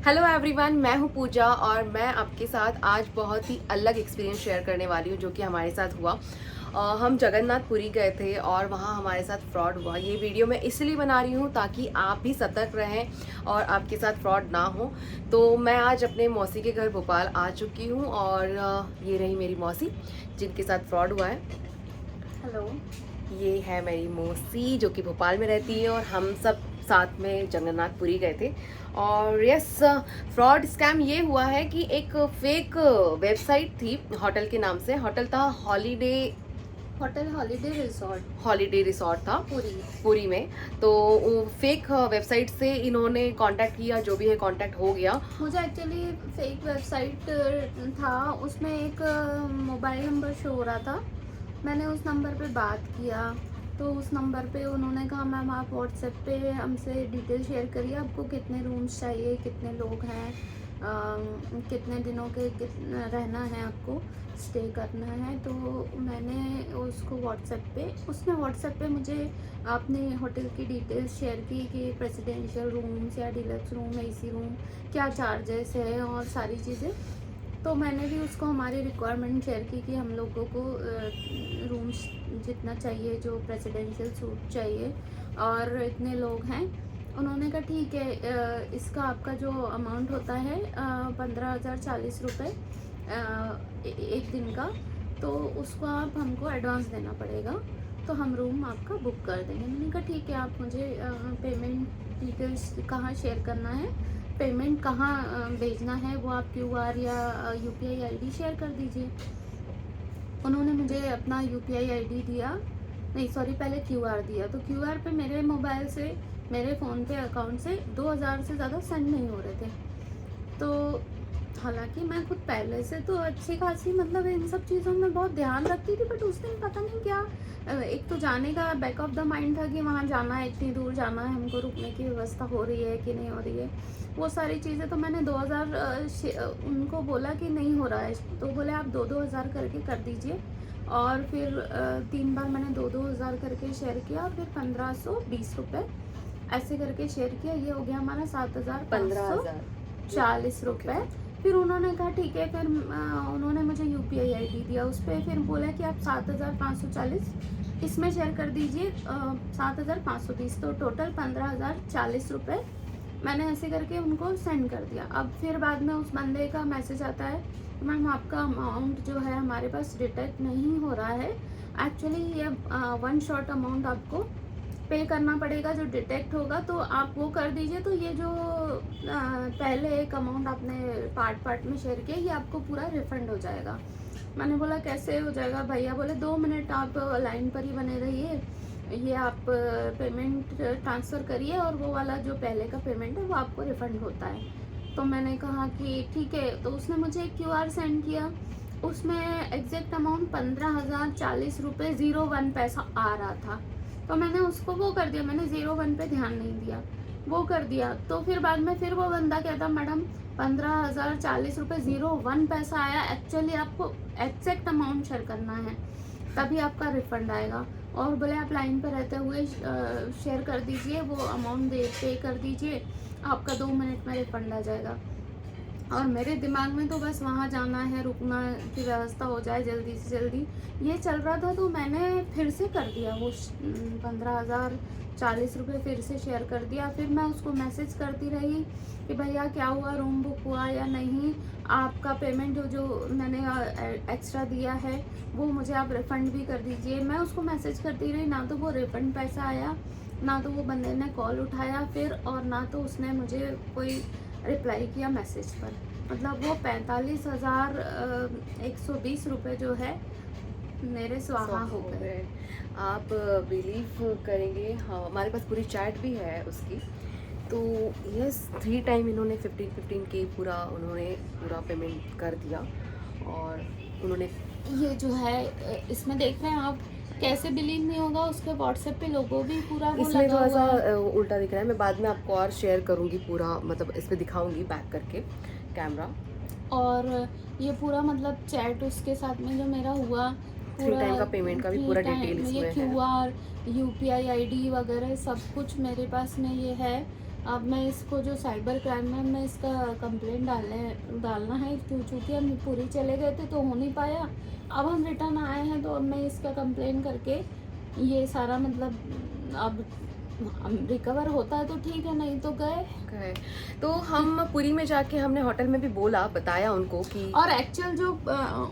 Hello everyone, मैं हूं पूजा और मैं आपके साथ आज बहुत ही अलग एक्सपीरियंस शेयर करने वाली हूं जो कि हमारे साथ हुआ। हम जगन्नाथपुरी गए थे और वहां हमारे साथ फ्रॉड हुआ। ये वीडियो मैं इसलिए बना रही हूं ताकि आप भी सतर्क रहें और आपके साथ फ्रॉड ना हो। तो मैं आज अपने मौसी के घर भोपाल आ चुकी हूँ और ये रही मेरी मौसी जिनके साथ फ्रॉड हुआ है। हेलो। ये है मेरी मौसी जो कि भोपाल में रहती है और हम सब साथ में जगन्नाथपुरी गए थे। और यस, फ्रॉड स्कैम ये हुआ है कि एक फेक वेबसाइट थी होटल के नाम से। होटल था होटल हॉलीडे रिसॉर्ट था पूरी। पुरी में। तो फेक वेबसाइट से इन्होंने कांटेक्ट किया, जो भी है कांटेक्ट हो गया। मुझे एक्चुअली फेक वेबसाइट था, उसमें एक मोबाइल नंबर शो हो रहा था। मैंने उस नंबर पे बात किया तो उस नंबर पे उन्होंने कहा मैम आप व्हाट्सएप पे हमसे डिटेल शेयर करिए, आपको कितने रूम्स चाहिए, कितने लोग हैं, कितने दिनों के रहना है, आपको स्टे करना है। तो मैंने उसको उसने व्हाट्सएप पे मुझे अपने होटल की डिटेल्स शेयर की कि प्रेसिडेंशियल रूम्स या डिलक्स रूम, एसी रूम, क्या चार्जेस है और सारी चीज़ें। तो मैंने भी उसको हमारी रिक्वायरमेंट शेयर की कि हम लोगों को रूम्स जितना चाहिए, जो प्रेसिडेंशियल सूट चाहिए और इतने लोग हैं। उन्होंने कहा ठीक है, इसका आपका जो अमाउंट होता है 15,040 रुपये एक दिन का, तो उसको आप हमको एडवांस देना पड़ेगा, तो हम रूम आपका बुक कर देंगे। मैंने कहा ठीक है, आप मुझे पेमेंट डिटेल्स कहाँ शेयर करना है, पेमेंट कहाँ भेजना है, वो आप क्यूआर या यूपीआई आईडी शेयर कर दीजिए। उन्होंने मुझे अपना यूपीआई आईडी दिया, नहीं सॉरी, पहले क्यूआर दिया। तो क्यूआर पे मेरे मोबाइल से, मेरे फ़ोन पे अकाउंट से 2,000 से ज़्यादा सेंड नहीं हो रहे थे। तो हालांकि मैं खुद पहले से तो अच्छी खासी मतलब इन सब चीज़ों में बहुत ध्यान रखती थी, बट उस दिन पता नहीं क्या, एक तो जाने का बैक ऑफ द माइंड था कि वहाँ जाना है, इतनी दूर जाना है, हमको रुकने की व्यवस्था हो रही है कि नहीं हो रही है, वो सारी चीज़ें। तो मैंने 2,000 उनको बोला कि नहीं हो रहा है, तो बोले आप 2-2 हज़ार करके कर दीजिए। और फिर 3 बार मैंने 2-2 हज़ार करके शेयर किया, फिर 1,520 रुपये ऐसे करके शेयर किया। ये हो गया हमारा 7,540 रुपये। फिर उन्होंने कहा ठीक है, फिर उन्होंने मुझे यूपीआई आईडी दिया, उस पर फिर बोला कि आप 7,540 इसमें शेयर कर दीजिए, 7,520, तो टोटल 15,040 रुपये मैंने ऐसे करके उनको सेंड कर दिया। अब फिर बाद में उस बंदे का मैसेज आता है कि मैम आपका अमाउंट जो है हमारे पास डिटेक्ट नहीं हो रहा है, एक्चुअली ये वन शॉट अमाउंट आपको पे करना पड़ेगा, जो डिटेक्ट होगा तो आप वो कर दीजिए। तो ये जो पहले एक अमाउंट आपने पार्ट पार्ट में शेयर किया, ये आपको पूरा रिफंड हो जाएगा। मैंने बोला कैसे हो जाएगा भैया? बोले 2 मिनट आप लाइन पर ही बने रहिए, ये आप पेमेंट ट्रांसफ़र करिए और वो वाला जो पहले का पेमेंट है वो आपको रिफ़ंड होता है। तो मैंने कहा कि ठीक है। तो उसने मुझे क्यूआर सेंड किया, उसमें एग्जैक्ट अमाउंट 15,040 रुपये 01 पैसा आ रहा था। तो मैंने उसको वो कर दिया, मैंने 01 पे ध्यान नहीं दिया, वो कर दिया। तो फिर बाद में फिर वो बंदा कहता मैडम 15,040 रुपये 01 पैसा आया, एक्चुअली आपको एग्जैक्ट अमाउंट शेयर करना है तभी आपका रिफ़ंड आएगा। और बोले आप लाइन पर रहते हुए शेयर कर दीजिए, वो अमाउंट पे कर दीजिए, आपका 2 मिनट में रिफ़ंड आ जाएगा। और मेरे दिमाग में तो बस वहाँ जाना है, रुकना की व्यवस्था हो जाए जल्दी से जल्दी, ये चल रहा था। तो मैंने फिर से कर दिया वो 15,040 रुपये फिर से शेयर कर दिया। फिर मैं उसको मैसेज करती रही कि भैया क्या हुआ, रूम बुक हुआ या नहीं, आपका पेमेंट जो मैंने एक्स्ट्रा दिया है वो मुझे आप रिफ़ंड भी कर दीजिए। मैं उसको मैसेज करती रही, ना तो वो रिफ़ंड पैसा आया, ना तो वो बंदे ने कॉल उठाया फिर, और ना तो उसने मुझे कोई रिप्लाई किया मैसेज पर। मतलब वो 45,120 रुपये जो है मेरे स्वाहा हो गए। आप बिलीव करेंगे, हाँ हमारे पास पूरी चैट भी है उसकी। तो यस, 3 टाइम इन्होंने 15 के उन्होंने पूरा पेमेंट कर दिया। और उन्होंने ये जो है इसमें देख रहे हैं आप, कैसे बिलीव नहीं होगा, उसके व्हाट्सएप पे लोगो भी पूरा वो इसमें लगा थोड़ा हुआ सा है। उल्टा दिख रहा है। मैं बाद में आपको और शेयर करूँगी पूरा, मतलब इस पर दिखाऊँगी बैक करके कैमरा। और ये पूरा मतलब चैट उसके साथ में जो मेरा हुआ, 3 टाइम का पेमेंट का भी पूरा 3 डिटेल टाइम ये इसमें है। क्यूआर यूपीआई आईडी वगैरह सब कुछ मेरे पास में ये है। अब मैं इसको जो साइबर क्राइम में मैं इसका कंप्लेंट डालना है, क्योंकि हम पूरी चले गए थे तो हो नहीं पाया। अब हम रिटर्न आए हैं तो अब मैं इसका कंप्लेंट करके ये सारा मतलब अब रिकवर होता है तो ठीक है, नहीं तो गए। गए तो हम पुरी में जाके हमने होटल में भी बोला, बताया उनको कि और एक्चुअल जो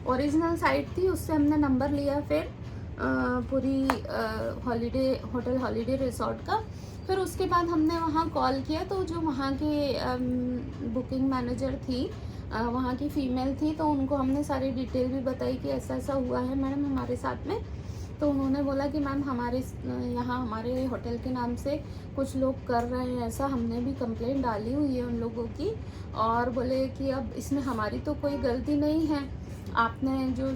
ओरिजिनल साइट थी उससे हमने नंबर लिया फिर पूरी होटल हॉलीडे रिसोर्ट का। फिर उसके बाद हमने वहाँ कॉल किया तो जो वहाँ के बुकिंग मैनेजर थी, वहाँ की फ़ीमेल थी, तो उनको हमने सारी डिटेल भी बताई कि ऐसा ऐसा हुआ है मैडम हमारे साथ में। तो उन्होंने बोला कि मैम हमारे यहाँ हमारे होटल के नाम से कुछ लोग कर रहे हैं ऐसा, हमने भी कंप्लेंट डाली हुई है उन लोगों की, और बोले कि अब इसमें हमारी तो कोई गलती नहीं है, आपने जो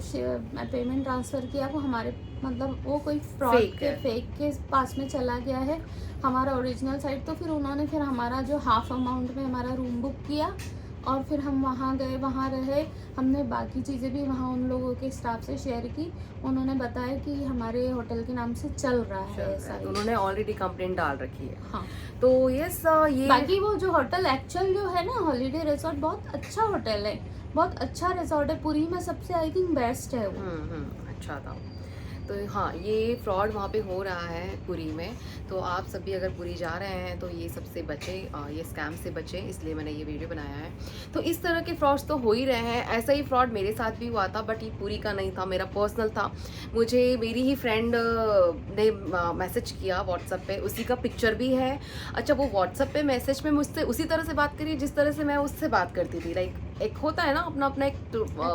पेमेंट ट्रांसफ़र किया वो हमारे मतलब वो कोई फ्रॉड फेक के पास में चला गया है, हमारा ओरिजिनल साइट। तो फिर उन्होंने फिर हमारा जो हाफ अमाउंट में हमारा रूम बुक किया और फिर हम वहाँ गए, वहाँ रहे। हमने बाकी चीज़ें भी वहाँ उन लोगों के स्टाफ से शेयर की, उन्होंने बताया कि हमारे होटल के नाम से चल रहा है ऐसा। उन्होंने ऑलरेडी कंप्लेंट डाल रखी है। हाँ, तो यस ये बाकी वो जो होटल एक्चुअल जो है ना हॉलीडे रिसोर्ट, बहुत अच्छा होटल है, बहुत अच्छा रिसोर्ट है, पुरी में सबसे आई थिंक बेस्ट है वो। अच्छा था। तो हाँ, ये फ्रॉड वहाँ पे हो रहा है पुरी में, तो आप सभी अगर पुरी जा रहे हैं तो ये सबसे बचें, ये स्कैम से बचें, इसलिए मैंने ये वीडियो बनाया है। तो इस तरह के फ्रॉड्स तो हो ही रहे हैं, ऐसा ही फ्रॉड मेरे साथ भी हुआ था, बट ये पुरी का नहीं था, मेरा पर्सनल था। मुझे मेरी ही फ्रेंड ने मैसेज किया व्हाट्सएप पे, उसी का पिक्चर भी है। अच्छा, वो व्हाट्सएप पे मैसेज में मुझसे उसी तरह से बात करी जिस तरह से मैं उससे बात करती थी। लाइक एक होता है ना अपना अपना एक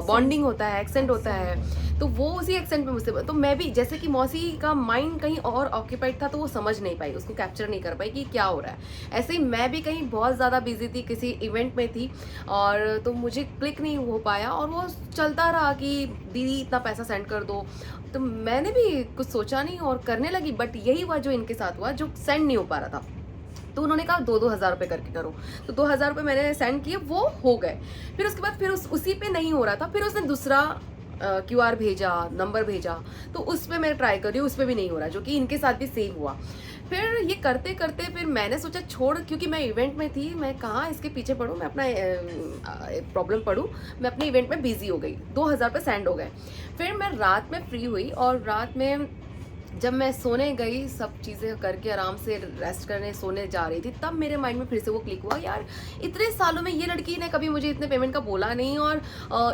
बॉन्डिंग होता है, एक्सेंट होता है, तो वो उसी एक्सेंट में मुझसे, तो मैं भी जैसे कि मौसी का माइंड कहीं और ऑक्यूपाइड था तो वो समझ नहीं पाई, उसको कैप्चर नहीं कर पाई कि क्या हो रहा है। ऐसे ही मैं भी कहीं बहुत ज़्यादा बिजी थी, किसी इवेंट में थी, और तो मुझे क्लिक नहीं हो पाया और वो चलता रहा कि दीदी इतना पैसा सेंड कर दो। तो मैंने भी कुछ सोचा नहीं और करने लगी, बट यही हुआ जो इनके साथ हुआ, जो सेंड नहीं हो पा रहा था। तो उन्होंने कहा 2-2 हज़ार रुपये करके करो, तो 2 हज़ार रुपये मैंने सेंड किए, वो हो गए। फिर उसके बाद फिर उसी पे नहीं हो रहा था, फिर उसने दूसरा QR भेजा, नंबर भेजा, तो उस पर मैं ट्राई कर रही हूँ, उस पर भी नहीं हो रहा, जो कि इनके साथ भी सेम हुआ। फिर ये करते करते फिर मैंने सोचा छोड़, क्योंकि मैं इवेंट में थी, मैं कहाँ इसके पीछे पढ़ूँ, मैं अपना प्रॉब्लम पढ़ूँ, मैं अपने इवेंट में बिजी हो गई। 2 हज़ार रुपये सेंड हो गए। फिर मैं रात में फ्री हुई और रात में जब मैं सोने गई, सब चीज़ें करके आराम से रेस्ट करने सोने जा रही थी, तब मेरे माइंड में फिर से वो क्लिक हुआ, यार इतने सालों में ये लड़की ने कभी मुझे इतने पेमेंट का बोला नहीं और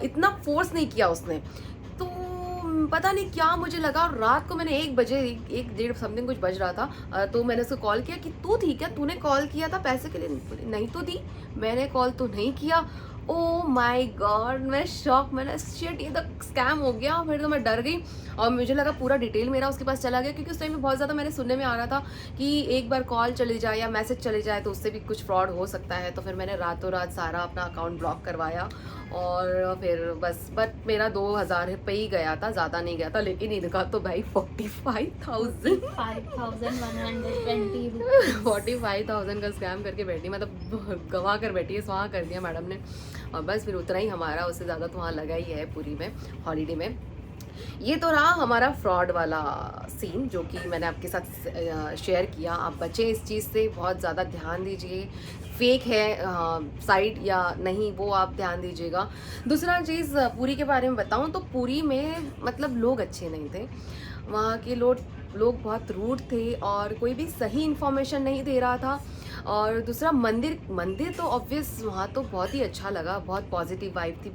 इतना फोर्स नहीं किया उसने। तो पता नहीं क्या मुझे लगा, रात को मैंने 1 बजे 1-1:30 समथिंग कुछ बज रहा था, तो मैंने उसको कॉल किया कि तू थी क्या, तूने कॉल किया था पैसे के लिए? नहीं तो थी, मैंने कॉल तो नहीं किया। ओह माय गॉड, मैं शॉक, मैंने शिट ये तो स्कैम हो गया। फिर तो मैं डर गई और मुझे लगा पूरा डिटेल मेरा उसके पास चला गया, क्योंकि उस टाइम में बहुत ज़्यादा मैंने सुनने में आ रहा था कि एक बार कॉल चली जाए या मैसेज चले जाए तो उससे भी कुछ फ्रॉड हो सकता है। तो फिर मैंने रातों रात सारा अपना अकाउंट ब्लॉक करवाया और फिर बस, बट मेरा 2,000 पे ही गया था, ज़्यादा नहीं गया था। लेकिन इनका तो भाई 45,000 45,000 का स्कैम करके बैठी, मतलब गवा कर बैठी है, स्वाहा कर दिया मैडम ने। और बस फिर उतना ही हमारा, उससे ज़्यादा तो वहाँ लगा ही है पुरी में हॉलीडे में। ये तो रहा हमारा फ्रॉड वाला सीन, जो कि मैंने आपके साथ शेयर किया। आप बचें इस चीज़ से, बहुत ज़्यादा ध्यान दीजिए, फेक है साइट या नहीं वो आप ध्यान दीजिएगा। दूसरा चीज़ पुरी के बारे में बताऊं तो पुरी में मतलब लोग अच्छे नहीं थे, वहाँ के लोग बहुत रूड थे और कोई भी सही इन्फॉर्मेशन नहीं दे रहा था। और दूसरा मंदिर तो ऑब्वियस वहाँ तो बहुत ही अच्छा लगा, बहुत पॉजिटिव वाइब थी,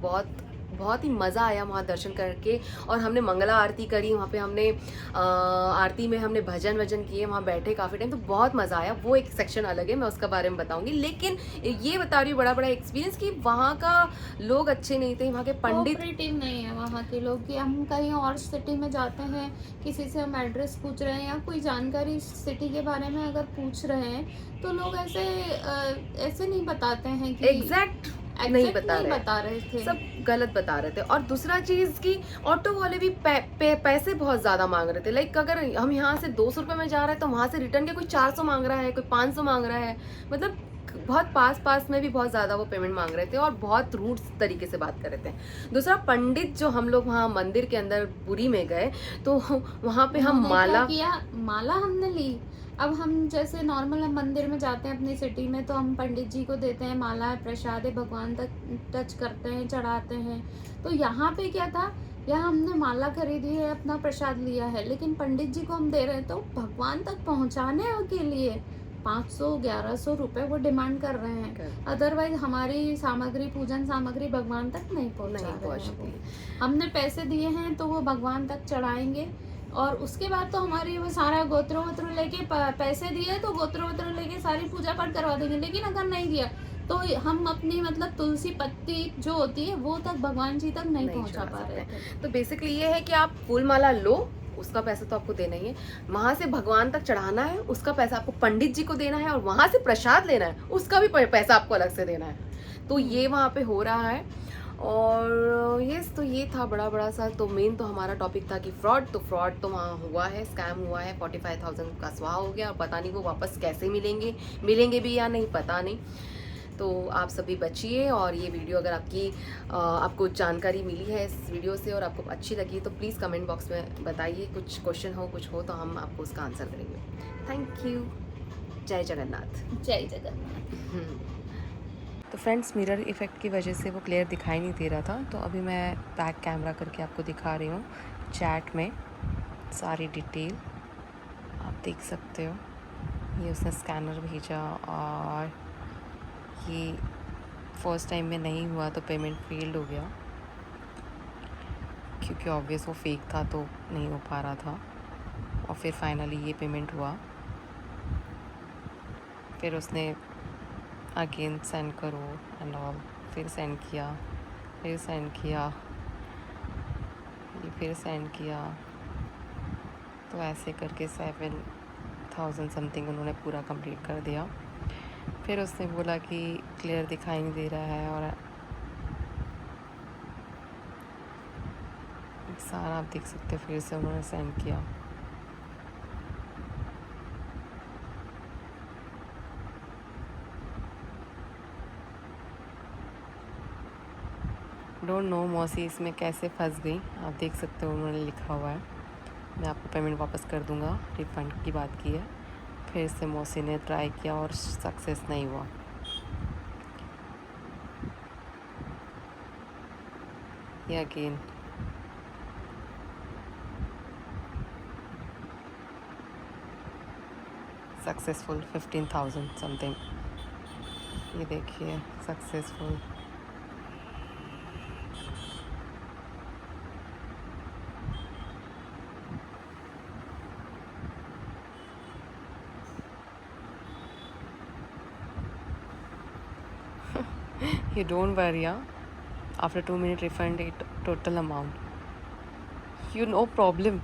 बहुत ही मज़ा आया वहाँ दर्शन करके। और हमने मंगला आरती करी वहाँ पे, हमने आरती में हमने भजन किए, वहाँ बैठे काफ़ी टाइम, तो बहुत मज़ा आया। वो एक सेक्शन अलग है, मैं उसका बारे में बताऊंगी। लेकिन ये बता रही हूँ बड़ा एक्सपीरियंस कि वहाँ का लोग अच्छे नहीं थे, वहाँ के पंडित कोऑपरेटिव नहीं है वहाँ के लोग। कि हम कहीं और सिटी में जाते हैं, किसी से हम एड्रेस पूछ रहे हैं या कोई जानकारी सिटी के बारे में अगर पूछ रहे हैं, तो लोग ऐसे नहीं बताते हैं कि एग्जैक्ट नहीं बता रहे थे, सब गलत बता रहे थे। और दूसरा चीज़ कि ऑटो वाले भी पैसे बहुत ज़्यादा मांग रहे थे। लाइक अगर हम यहाँ से 200 रुपये में जा रहे हैं तो वहाँ से रिटर्न के कोई 400 मांग रहा है, कोई 500 मांग रहा है, मतलब बहुत पास में भी बहुत ज़्यादा वो पेमेंट मांग रहे थे और बहुत रूड तरीके से बात कर रहे थे। दूसरा पंडित, जो हम लोग वहाँ मंदिर के अंदर पुरी में गए तो वहाँ पे हम माला हमने ली। अब हम जैसे नॉर्मल हम मंदिर में जाते हैं अपनी सिटी में, तो हम पंडित जी को देते हैं माला, प्रसाद भगवान तक टच करते हैं, चढ़ाते हैं। तो यहाँ पे क्या था, यहाँ हमने माला खरीदी है, अपना प्रसाद लिया है, लेकिन पंडित जी को हम दे रहे हैं तो भगवान तक पहुँचाने के लिए 500-1100 रुपये वो डिमांड कर रहे हैं। अदरवाइज हमारी सामग्री, पूजन सामग्री भगवान तक नहीं पहुँचा रहे हैं वो। हमने पैसे दिए हैं तो वो भगवान तक चढ़ाएंगे, और उसके बाद तो हमारी वो सारा गोत्रों वोत्रों लेके पैसे दिए तो गोत्रों वोत्रों लेके सारी पूजा पाठ करवा देंगे। लेकिन अगर नहीं दिया तो हम अपनी मतलब तुलसी पत्ती जो होती है वो तक भगवान जी तक नहीं पहुंचा पा रहे थे। तो बेसिकली ये है कि आप फूल माला लो, उसका पैसा तो आपको देना ही है, वहाँ से भगवान तक चढ़ाना है, उसका पैसा आपको पंडित जी को देना है, और वहाँ से प्रसाद लेना है, उसका भी पैसा आपको अलग से देना है। तो ये वहाँ पे हो रहा है। और तो ये था बड़ा सा। तो मेन तो हमारा टॉपिक था कि फ्रॉड तो वहाँ हुआ है, स्कैम हुआ है, 45,000 का स्वाहा हो गया, और पता नहीं वो वापस कैसे मिलेंगे भी या नहीं, पता नहीं। तो आप सभी बचिए, और ये वीडियो अगर आपको जानकारी मिली है इस वीडियो से और आपको अच्छी लगी तो प्लीज़ कमेंट बॉक्स में बताइए, कुछ क्वेश्चन हो कुछ हो तो हम आपको उसका आंसर करेंगे। Thank you. जय जगन्नाथ। जय जगन्नाथ। तो फ्रेंड्स, मिरर इफ़ेक्ट की वजह से वो क्लियर दिखाई नहीं दे रहा था, तो अभी मैं बैक कैमरा करके आपको दिखा रही हूँ। चैट में सारी डिटेल आप देख सकते हो। ये उसने स्कैनर भेजा, और ये फर्स्ट टाइम में नहीं हुआ तो पेमेंट फेल्ड हो गया, क्योंकि ऑब्वियस वो फेक था तो नहीं हो पा रहा था। और फिर फाइनली ये पेमेंट हुआ। फिर उसने अगेन सेंड करो एंड ऑल, फिर सेंड किया, ये फिर सेंड किया। तो ऐसे करके 7,000 समथिंग उन्होंने पूरा कंप्लीट कर दिया। फिर उसने बोला कि क्लियर दिखाई नहीं दे रहा है, और सारा आप देख सकते हो। फिर से उन्होंने सेंड किया। डोंट नो मौसी इसमें कैसे फंस गई, आप देख सकते हो उन्होंने लिखा हुआ है। मैं आपको पेमेंट वापस कर दूंगा, रिफ़ंड की बात की है। फिर से मौसी ने ट्राई किया और सक्सेस नहीं हुआ। ये अगेन सक्सेसफुल 15,000 समथिंग। ये देखिए successful. You don't worry, after 2 minute refund it total amount. You no problem.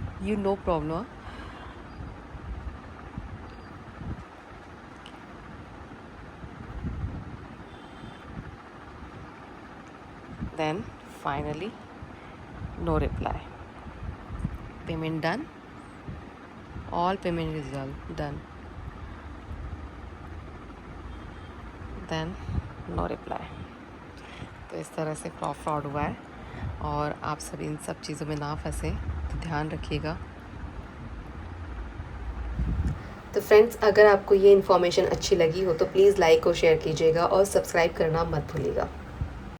Then finally no reply. Payment done. All payment is done. Then no reply. तो इस तरह से फ्रॉड हुआ है, और आप सब इन सब चीज़ों में ना फंसे तो ध्यान रखिएगा। तो फ्रेंड्स, अगर आपको ये इन्फॉर्मेशन अच्छी लगी हो तो प्लीज़ लाइक और शेयर कीजिएगा, और सब्सक्राइब करना मत भूलिएगा।